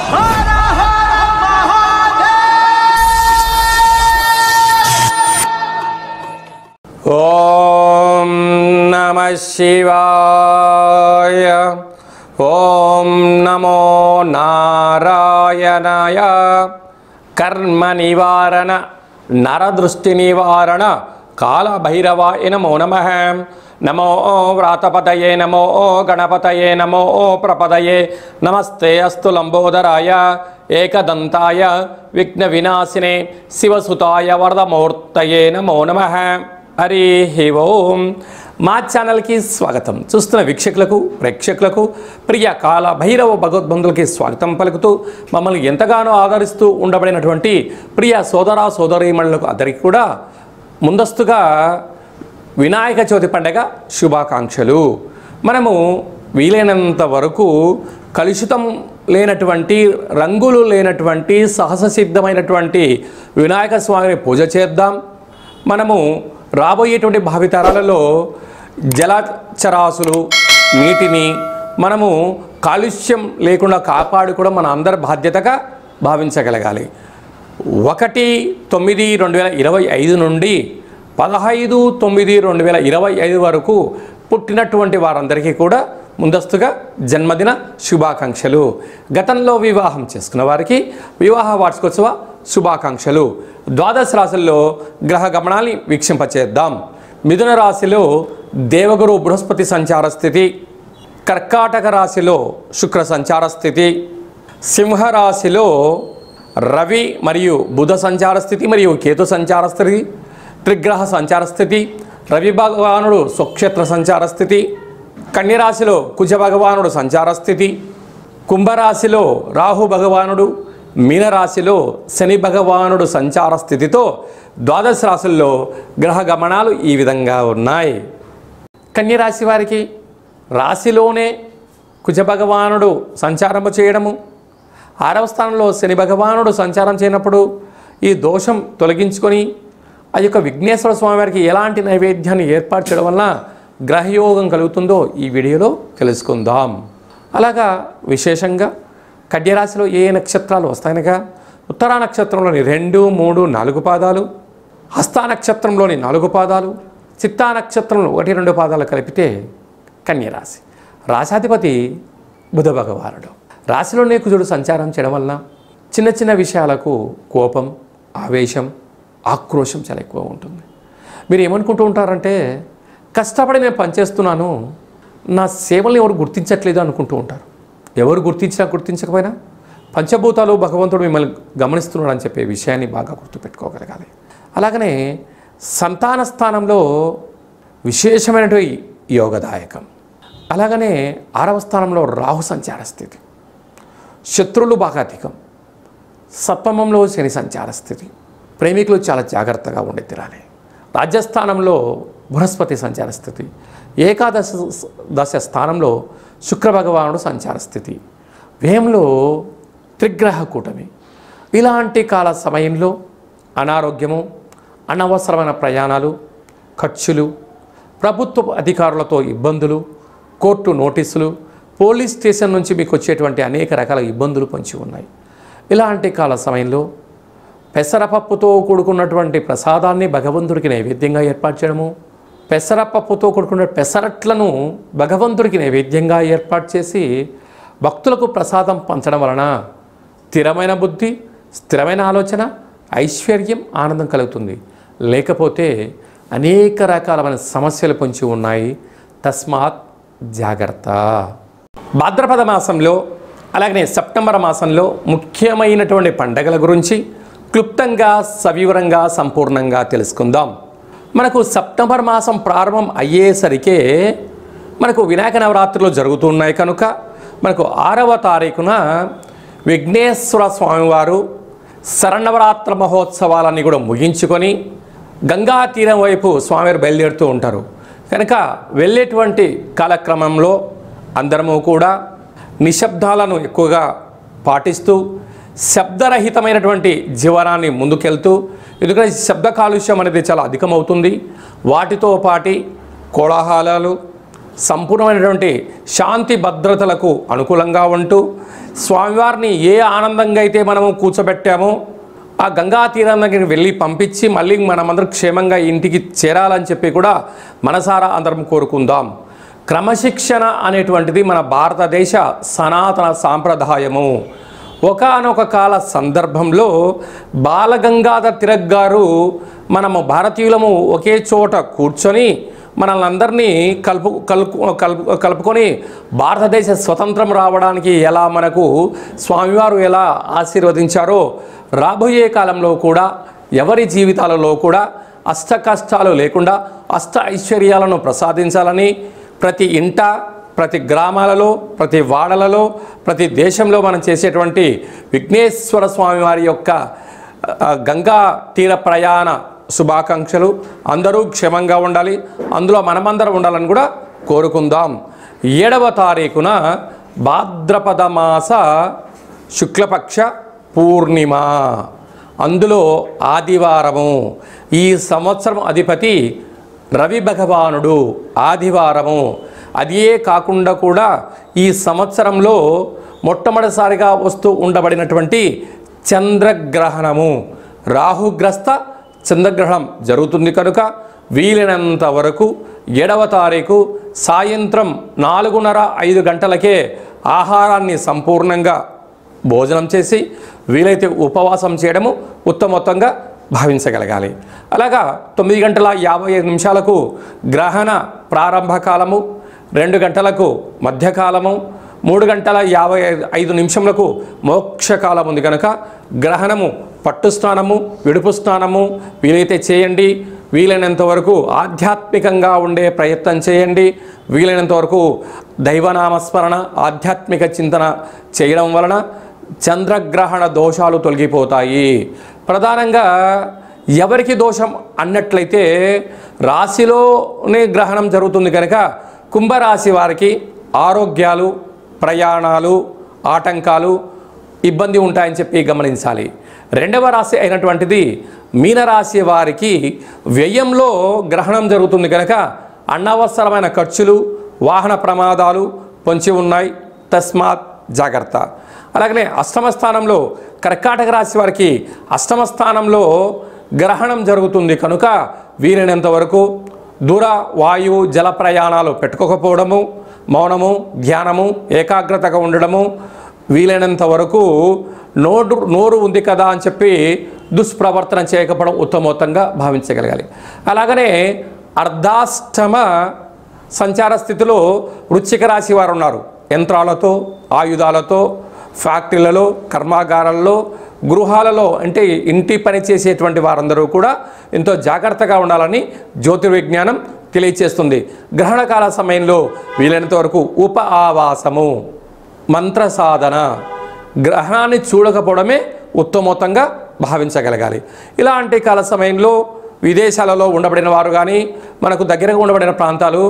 ఓం నమః శివాయ. ఓం నమో నారాయణాయ. కర్మ నివారణ నరదృష్టి నివారణ కాళభైరవాయ నమో నమః. నమో వ్రాతపతయే నమో గణపతయే నమో ప్రపదయే. నమస్తే అస్తు లంబోదరాయ ఏకదంతాయ విఘ్న వినాశినే శివసుతాయ వరదమూర్తయే నమో నమః. హరి ఓం. మా ఛానల్కి స్వాగతం. చూస్తున్న వీక్షకులకు ప్రేక్షకులకు ప్రియ కాల భైరవ భగవద్బంధులకి స్వాగతం పలుకుతూ మమ్మల్ని ఎంతగానో ఆదరిస్తూ ఉండబడినటువంటి ప్రియ సోదర సోదరీమణులకు అందరికీ కూడా ముందస్తుగా వినాయక చవితి పండగ శుభాకాంక్షలు. మనము వీలైనంత వరకు కలుషితం లేనటువంటి రంగులు లేనటువంటి సహజ సిద్ధమైనటువంటి వినాయక స్వామిని పూజ చేద్దాం. మనము రాబోయేటువంటి భావితరాలలో జలచరాశులు నీటిని మనము కాలుష్యం లేకుండా కాపాడుకోవడం మన అందరి బాధ్యతగా భావించగలగాలి. 1/9/2025 నుండి 15/9/2025 వరకు పుట్టినటువంటి వారందరికీ కూడా ముందస్తుగా జన్మదిన శుభాకాంక్షలు. గతంలో వివాహం చేసుకున్న వారికి వివాహ వార్షికోత్సవ శుభాకాంక్షలు. ద్వాదశ రాశుల్లో గ్రహ గమనాన్ని వీక్షింపచేద్దాం. మిథున రాశిలో దేవగురు బృహస్పతి సంచార స్థితి, కర్కాటక రాశిలో శుక్ర సంచార స్థితి, సింహరాశిలో రవి మరియు బుధ సంచార స్థితి మరియు కేతు సంచార స్థితి, త్రిగ్రహ సంచార స్థితి, రవి భగవానుడు స్వక్షేత్ర సంచార స్థితి, కన్యరాశిలో కుజ భగవానుడు సంచార స్థితి, కుంభరాశిలో రాహు భగవానుడు, మీనరాశిలో శని భగవానుడు సంచార స్థితితో ద్వాదశ రాశుల్లో గ్రహ గమనాలు ఈ విధంగా ఉన్నాయి. కన్యరాశి వారికి రాశిలోనే కుజ భగవానుడు సంచారము చేయడము, 6వ స్థానంలో శని భగవానుడు సంచారం చేయనప్పుడు ఈ దోషం తొలగించుకొని ఆ యొక్క విఘ్నేశ్వర స్వామి వారికి ఎలాంటి నైవేద్యాన్ని ఏర్పాటు చేయడం వలన గ్రహయోగం కలుగుతుందో ఈ వీడియోలో తెలుసుకుందాం. అలాగా విశేషంగా కన్యరాశిలో ఏ నక్షత్రాలు వస్తాయనగా ఉత్తరా నక్షత్రంలోని 2, 3, 4 పాదాలు, హస్తా నక్షత్రంలోని 4 పాదాలు, చిత్తా నక్షత్రంలో 1, 2 పాదాలు కలిపితే కన్యరాశి. రాశాధిపతి బుధ భగవానుడు. రాశిలోనే కుజుడు సంచారం చేయడం వలన చిన్న చిన్న విషయాలకు కోపం, ఆవేశం, ఆక్రోశం చాలా ఎక్కువ ఉంటుంది. మీరు ఏమనుకుంటూ ఉంటారంటే కష్టపడి నేను పనిచేస్తున్నాను, నా సేవల్ని ఎవరు గుర్తించట్లేదు అనుకుంటూ ఉంటారు. ఎవరు గుర్తించినా గుర్తించకపోయినా పంచభూతాలు భగవంతుడు మిమ్మల్ని గమనిస్తున్నాడు అని చెప్పే విషయాన్ని బాగా గుర్తుపెట్టుకోగలగాలి. అలాగనే సంతాన స్థానంలో విశేషమైనటువంటి యోగదాయకం. అలాగనే 6వ స్థానంలో రాహు సంచార స్థితి, శత్రువులు బాగా అధికం, సప్తమంలో శని సంచార స్థితి, ప్రేమికులు చాలా జాగ్రత్తగా ఉండి తీరాలి. రాజ్యస్థానంలో బృహస్పతి సంచార స్థితి, ఏకాదశ స్థానంలో శుక్ర భగవానుడు సంచార స్థితి, వ్యయంలో త్రిగ్రహ కూటమి. ఇలాంటి కాల సమయంలో అనారోగ్యము, అనవసరమైన ప్రయాణాలు, ఖర్చులు, ప్రభుత్వ అధికారులతో ఇబ్బందులు, కోర్టు నోటీసులు, పోలీస్ స్టేషన్ నుంచి మీకు వచ్చేటువంటి అనేక రకాల ఇబ్బందులు పొంచి ఉన్నాయి. ఇలాంటి కాల సమయంలో పెసరపప్పుతో కూడుకున్నటువంటి ప్రసాదాన్ని భగవంతుడికి నైవేద్యంగా ఏర్పాటు చేయడము, పెసరపప్పుతో కూడుకున్న పెసరట్లను భగవంతుడికి నైవేద్యంగా ఏర్పాటు చేసి భక్తులకు ప్రసాదం పంచడం వలన స్థిరమైన బుద్ధి, స్థిరమైన ఆలోచన, ఐశ్వర్యం, ఆనందం కలుగుతుంది. లేకపోతే అనేక రకాలమైన సమస్యలు పొంచి ఉన్నాయి. తస్మాత్ జాగ్రత్త. భాద్రపద మాసంలో అలాగనే సెప్టెంబర్ మాసంలో ముఖ్యమైనటువంటి పండగల గురించి క్లుప్తంగా సవివరంగా సంపూర్ణంగా తెలుసుకుందాం. మనకు సెప్టెంబర్ మాసం ప్రారంభం అయ్యేసరికే మనకు వినాయక నవరాత్రులు జరుగుతున్నాయి కనుక మనకు 6వ తారీఖున విఘ్నేశ్వర స్వామివారు శరన్నవరాత్ర మహోత్సవాలన్నీ కూడా ముగించుకొని గంగా తీరం వైపు స్వామివారు బయలుదేరుతూ ఉంటారు. కనుక వెళ్ళేటువంటి కాలక్రమంలో అందరము కూడా నిశ్శబ్దాలను ఎక్కువగా పాటిస్తూ శబ్దరహితమైనటువంటి జీవనాన్ని ముందుకెళ్తూ, ఎందుకంటే శబ్ద కాలుష్యం అనేది చాలా అధికమవుతుంది. వాటితో పాటి కోలాహలాలు, సంపూర్ణమైనటువంటి శాంతి భద్రతలకు అనుకూలంగా ఉంటూ స్వామివారిని ఏ ఆనందంగా అయితే మనము కూర్చోబెట్టామో ఆ గంగా తీరం దగ్గరికి వెళ్ళి పంపించి మళ్ళీ మనమందరం క్షేమంగా ఇంటికి చేరాలని చెప్పి కూడా మనసారా అందరం కోరుకుందాం. క్రమశిక్షణ అనేటువంటిది మన భారతదేశ సనాతన సాంప్రదాయము. ఒకానొక కాల సందర్భంలో బాలగంగాధర్ తిలక్ గారు మనము భారతీయులము ఒకే చోట కూర్చొని మనల్ని అందరినీ కలుపుకొని భారతదేశ స్వతంత్రం రావడానికి ఎలా మనకు స్వామివారు ఎలా ఆశీర్వదించారో రాబోయే కాలంలో కూడా ఎవరి జీవితాలలో కూడా అష్ట కష్టాలు లేకుండా అష్ట ఐశ్వర్యాలను ప్రసాదించాలని ప్రతి ఇంట, ప్రతి గ్రామాలలో, ప్రతి వాడలలో, ప్రతి దేశంలో మనం చేసేటువంటి విఘ్నేశ్వర స్వామి వారి యొక్క గంగా తీర ప్రయాణ శుభాకాంక్షలు. అందరూ క్షేమంగా ఉండాలి, అందులో మనమందరం ఉండాలని కూడా కోరుకుందాం. 7వ తారీఖున భాద్రపద మాస శుక్లపక్ష పూర్ణిమ, అందులో ఆదివారము. ఈ సంవత్సరం అధిపతి రవి భగవానుడు, ఆదివారము. అదే కాకుండా కూడా ఈ సంవత్సరంలో మొట్టమొదటిసారిగా వస్తూ ఉండబడినటువంటి చంద్రగ్రహణము, రాహుగ్రస్త చంద్రగ్రహణం జరుగుతుంది కనుక వీలైనంత వరకు 7వ తారీఖు సాయంత్రం 4:30-5 గంటలకే ఆహారాన్ని సంపూర్ణంగా భోజనం చేసి వీలైతే ఉపవాసం చేయడము ఉత్తమోత్తంగా భావించగలగాలి. అలాగా 9:55 గ్రహణ ప్రారంభ కాలము, 2 గంటలకు మధ్యకాలము, 3:55 మోక్షకాలం ఉంది కనుక గ్రహణము పట్టు స్నానము, విడుపు స్నానము వీలైతే చేయండి. వీలైనంత వరకు ఆధ్యాత్మికంగా ఉండే ప్రయత్నం చేయండి. వీలైనంత వరకు దైవనామస్మరణ, ఆధ్యాత్మిక చింతన చేయడం వలన చంద్రగ్రహణ దోషాలు తొలగిపోతాయి. ప్రధానంగా ఎవరికి దోషం అన్నట్లయితే రాశిలోనే గ్రహణం జరుగుతుంది కనుక కుంభరాశి వారికి ఆరోగ్యాలు, ప్రయాణాలు, ఆటంకాలు, ఇబ్బంది ఉంటాయని చెప్పి గమనించాలి. 2వ రాశి అయినటువంటిది మీనరాశి వారికి వ్యయంలో గ్రహణం జరుగుతుంది కనుక అనవసరమైన ఖర్చులు, వాహన ప్రమాదాలు పొంచి ఉన్నాయి, తస్మాత్ జాగ్రత్త. అలాగనే అష్టమ స్థానంలో కర్కాటక రాశి వారికి అష్టమ స్థానంలో గ్రహణం జరుగుతుంది కనుక వీలైనంత వరకు దూర వాయువు జల ప్రయాణాలు పెట్టుకోకపోవడము, మౌనము, ధ్యానము, ఏకాగ్రతగా ఉండడము, వీలైనంత వరకు నోరు ఉంది కదా అని చెప్పి దుష్ప్రవర్తన చేయకపోవడం ఉత్తమోత్తంగా భావించగలగాలి. అలాగనే అర్ధాష్టమ సంచార స్థితిలో వృశ్చిక రాశి వారు ఉన్నారు. యంత్రాలతో, ఆయుధాలతో, ఫ్యాక్టరీలలో, కర్మాగారాల్లో, గృహాలలో అంటే ఇంటి పని చేసేటువంటి వారందరూ కూడా ఎంతో జాగ్రత్తగా ఉండాలని జ్యోతిర్విజ్ఞానం తెలియచేస్తుంది. గ్రహణకాల సమయంలో వీలైనంత వరకు ఉప ఆవాసము, మంత్ర సాధన, గ్రహణాన్ని చూడకపోవడమే ఉత్తమోత్తంగా భావించగలగాలి. ఇలాంటి కాల సమయంలో విదేశాలలో ఉండబడిన వారు కానీ మనకు దగ్గరగా ఉండబడిన ప్రాంతాలు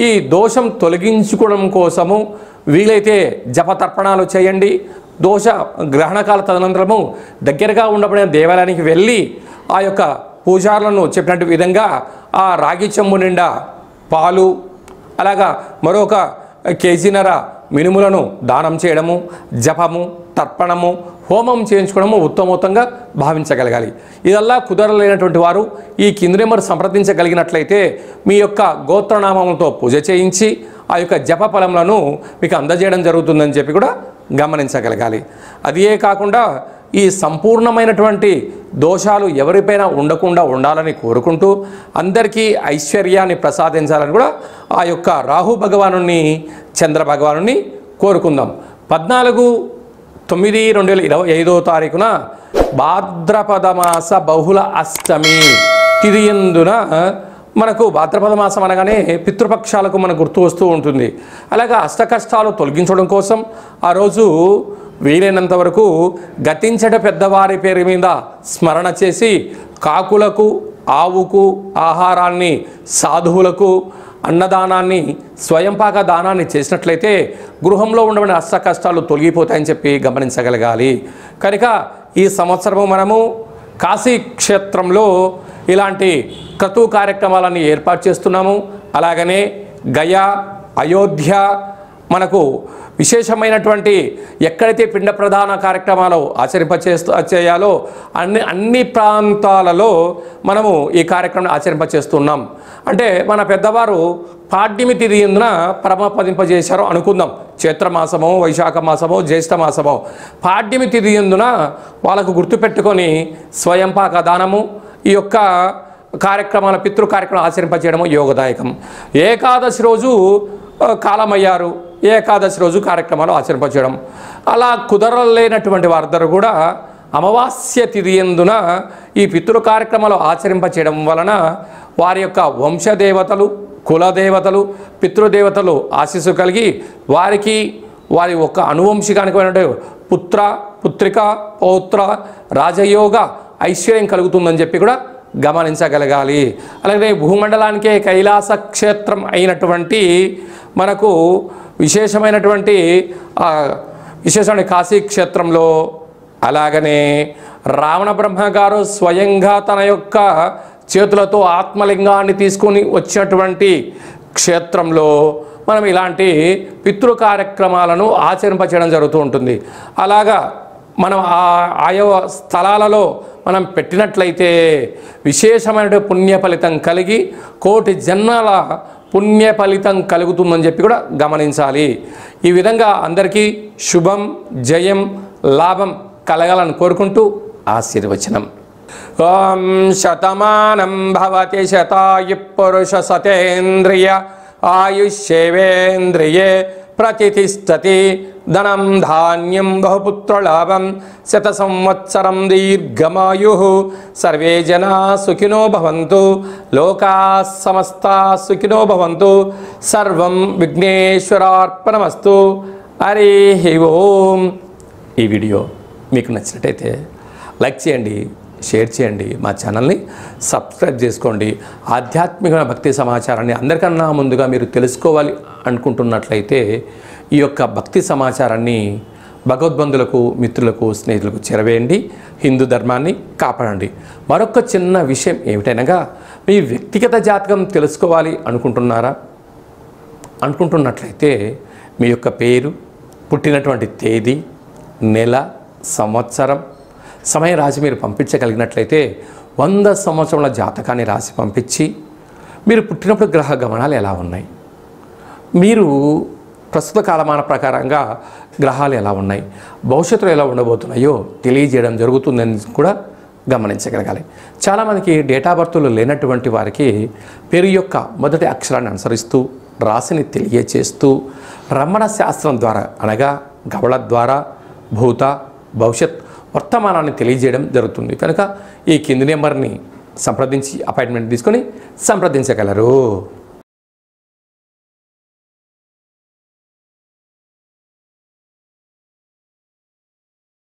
ఈ దోషం తొలగించుకోవడం కోసము వీలైతే జపతర్పణాలు చేయండి. దోష గ్రహణకాల తదనంతరము దగ్గరగా ఉండబడిన దేవాలయానికి వెళ్ళి ఆ యొక్క పూజారులను చెప్పినట్టు విధంగా ఆ రాగి చెంబు నిండా పాలు, అలాగా మరొక కేజీన్నర మినుములను దానం చేయడము, జపము, తర్పణము, హోమం చేయించుకోవడము ఉత్తమోత్తంగా భావించగలగాలి. ఇదల్లా కుదరలేనటువంటి వారు ఈ కింది నెంబర్ సంప్రదించగలిగినట్లయితే మీ యొక్క గోత్రనామంతో పూజ చేయించి ఆ యొక్క జప ఫలములను మీకు అందజేయడం జరుగుతుందని చెప్పి కూడా గమనించగలగాలి. అదే కాకుండా ఈ సంపూర్ణమైనటువంటి దోషాలు ఎవరిపైన ఉండకుండా ఉండాలని కోరుకుంటూ అందరికీ ఐశ్వర్యాన్ని ప్రసాదించాలని కూడా ఆ యొక్క రాహు భగవాను, చంద్ర భగవాను కోరుకుందాం. 14/9/2025 భాద్రపద మాస బహుళ అష్టమి తిథి యందున మనకు భాద్రపద మాసం అనగానే పితృపక్షాలకు మనకు గుర్తు వస్తూ ఉంటుంది. అలాగా అష్ట కష్టాలు తొలగించడం కోసం ఆ రోజు వీలైనంత వరకు గతించట పెద్దవారి పేరు మీద స్మరణ చేసి కాకులకు, ఆవుకు ఆహారాన్ని, సాధువులకు అన్నదానాన్ని, స్వయంపాక దానాన్ని చేసినట్లయితే గృహంలో ఉండబడిన అష్ట కష్టాలు తొలగిపోతాయని చెప్పి గమనించగలగాలి. కనుక ఈ సంవత్సరము మనము కాశీ క్షేత్రంలో ఇలాంటి క్రతు కార్యక్రమాలను ఏర్పాటు చేస్తున్నాము. అలాగనే గయా, అయోధ్య మనకు విశేషమైనటువంటి ఎక్కడైతే పిండ ప్రధాన కార్యక్రమాలు చేయాలో అన్ని ప్రాంతాలలో మనము ఈ కార్యక్రమం ఆచరింపచేస్తున్నాం. అంటే మన పెద్దవారు పాడ్యమి తిథి ఎందున పరమపదింపజేశారు అనుకుందాం. చైత్రమాసమో వైశాఖ మాసమో జ్యేష్ఠ మాసమో పాడ్యమి తిథి ఎందున వాళ్ళకు గుర్తుపెట్టుకొని స్వయంపాక దానము ఈ యొక్క కార్యక్రమాల పితృ కార్యక్రమం ఆచరింపచేయడము యోగదాయకం. ఏకాదశి రోజు కాలమయ్యారు, ఏకాదశి రోజు కార్యక్రమాలు ఆచరింపచేయడం. అలా కుదరలేనటువంటి వారందరూ కూడా అమావాస్య తిథి ఎందున ఈ పితృ కార్యక్రమాలు ఆచరింపచేయడం వలన వారి యొక్క వంశదేవతలు, కులదేవతలు, పితృదేవతలు ఆశీస్సు కలిగి వారికి వారి ఒక అనువంశికానికి పుత్ర, పుత్రిక, పౌత్ర, రాజయోగ ఐశ్వర్యం కలుగుతుందని చెప్పి కూడా గమనించగలగాలి. అలాగే భూమండలానికే కైలాస క్షేత్రం అయినటువంటి మనకు విశేషమైనటువంటి కాశీ క్షేత్రంలో, అలాగనే రావణ బ్రహ్మ గారు స్వయంగా తన యొక్క చేతులతో ఆత్మలింగాన్ని తీసుకొని వచ్చినటువంటి క్షేత్రంలో మనం ఇలాంటి పితృ కార్యక్రమాలను ఆచరింపచేయడం జరుగుతూ ఉంటుంది. అలాగా మనం ఆయా స్థలాలలో మనం పెట్టినట్లయితే విశేషమైన పుణ్య ఫలితం కలిగి కోటి జన్మల పుణ్య ఫలితం కలుగుతుందని చెప్పి కూడా గమనించాలి. ఈ విధంగా అందరికీ శుభం, జయం, లాభం కలగాలని కోరుకుంటూ ఆశీర్వచనం. ఓం శతమానం భవతి శతాయు పురుష సతేంద్రియ ఆయుష్యేవేంద్రియే ప్రతిష్టతి ధనం ధాన్యం బహుపుత్రలాభం శత సంవత్సరం దీర్ఘమాయు సర్వే జనా సుఖినో భవంతు లోకా సమస్తా సుఖినో భవంతు సర్వం విఘ్నేశ్వరార్పణమస్తు. హరి ఓం. ఈ వీడియో మీకు నచ్చినట్టయితే లైక్ చేయండి, షేర్ చేయండి, మా ఛానల్ని సబ్స్క్రైబ్ చేసుకోండి. ఆధ్యాత్మిక భక్తి సమాచారాన్ని అందరికన్నా ముందుగా మీరు తెలుసుకోవాలి అనుకుంటున్నట్లయితే ఈ యొక్క భక్తి సమాచారాన్ని భగవద్బంధులకు, మిత్రులకు, స్నేహితులకు చేరవేయండి. హిందూ ధర్మాన్ని కాపాడండి. మరొక చిన్న విషయం ఏమిటనగా, మీ వ్యక్తిగత జాతకం తెలుసుకోవాలి అనుకుంటున్నట్లయితే మీ యొక్క పేరు, పుట్టినటువంటి తేదీ, నెల, సంవత్సరం, సమయం రాసి మీరు పంపించగలిగినట్లయితే 100 సంవత్సరాల జాతకాన్ని రాసి పంపించి మీరు పుట్టినప్పుడు గ్రహ గమనాలు ఎలా ఉన్నాయి, మీరు ప్రస్తుత కాలమాన ప్రకారంగా గ్రహాలు ఎలా ఉన్నాయి, భవిష్యత్తులో ఎలా ఉండబోతున్నాయో తెలియజేయడం జరుగుతుందని కూడా గమనించగలగాలి. చాలామందికి డేటా బర్త్లు లేనటువంటి వారికి పేరు యొక్క మొదటి అక్షరాన్ని అనుసరిస్తూ రాశిని తెలియచేస్తూ రమణ శాస్త్రం ద్వారా అనగా గవళ ద్వారా భూత, భవిష్యత్, వర్తమానాన్ని తెలియజేయడం జరుగుతుంది. కనుక ఈ కింది నెంబర్ని సంప్రదించి అపాయింట్మెంట్ తీసుకొని సంప్రదించగలరు.